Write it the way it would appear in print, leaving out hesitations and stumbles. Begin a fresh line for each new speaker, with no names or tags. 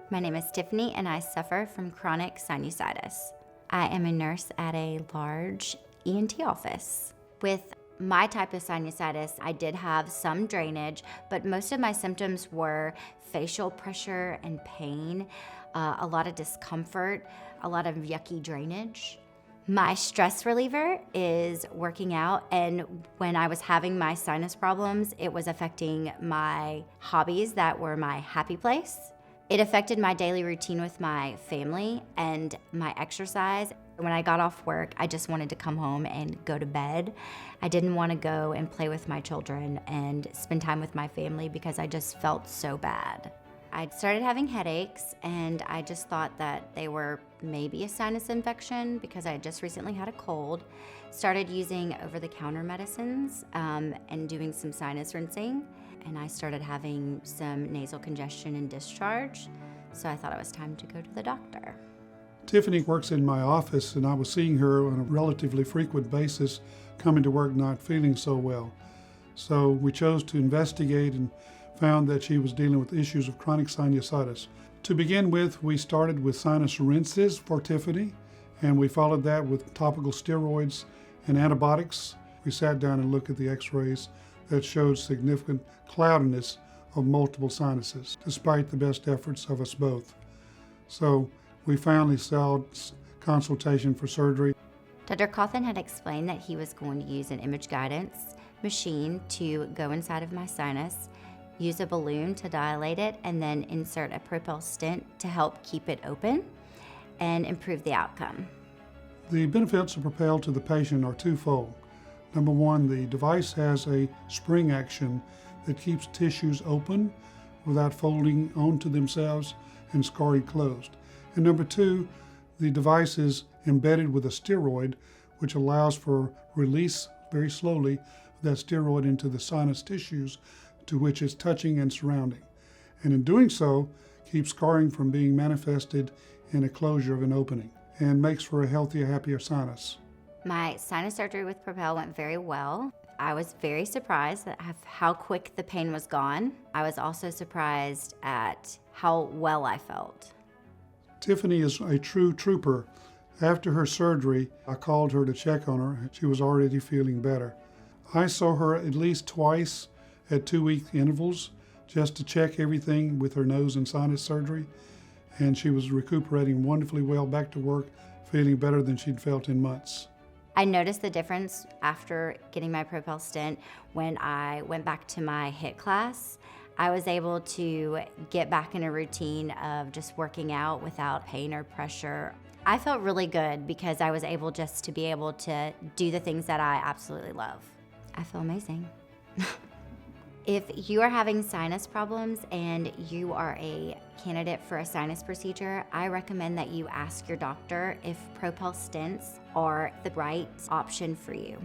My name is Tiffany, and I suffer from chronic sinusitis. I am a nurse at a large ENT office. With my type of sinusitis, I did have some drainage, but most of my symptoms were facial pressure and pain, a lot of discomfort, a lot of yucky drainage. My stress reliever is working out, and when I was having my sinus problems, it was affecting my hobbies that were my happy place. It affected my daily routine with my family and my exercise. When I got off work, I just wanted to come home and go to bed. I didn't want to go and play with my children and spend time with my family because I just felt so bad. I started having headaches, and I just thought that they were maybe a sinus infection because I had just recently had a cold. Started using over-the-counter medicines and doing some sinus rinsing, and I started having some nasal congestion and discharge, so I thought it was time to go to the doctor.
Tiffany works in my office, and I was seeing her on a relatively frequent basis coming to work not feeling so well. So we chose to investigate and found that she was dealing with issues of chronic sinusitis. To begin with, we started with sinus rinses for Tiffany, and we followed that with topical steroids and antibiotics. We sat down and looked at the x-rays that showed significant cloudiness of multiple sinuses, despite the best efforts of us both. So we finally sought consultation for surgery.
Dr. Cawthon had explained that he was going to use an image guidance machine to go inside of my sinus, use a balloon to dilate it, and then insert a Propel stent to help keep it open and improve the outcome.
The benefits of Propel to the patient are twofold. Number one, the device has a spring action that keeps tissues open without folding onto themselves and scarring closed. And number two, the device is embedded with a steroid, which allows for release very slowly of that steroid into the sinus tissues to which it's touching and surrounding. And in doing so, keeps scarring from being manifested in a closure of an opening and makes for a healthier, happier sinus.
My sinus surgery with Propel went very well. I was very surprised at how quick the pain was gone. I was also surprised at how well I felt.
Tiffany is a true trooper. After her surgery, I called her to check on her. She was already feeling better. I saw her at least twice at 2-week intervals just to check everything with her nose and sinus surgery, and she was recuperating wonderfully well, back to work, feeling better than she'd felt in months.
I noticed the difference after getting my Propel stent when I went back to my HIIT class. I was able to get back in a routine of just working out without pain or pressure. I felt really good because I was able just to be able to do the things that I absolutely love. I feel amazing. If you are having sinus problems and you are a candidate for a sinus procedure, I recommend that you ask your doctor if Propel stents are the right option for you.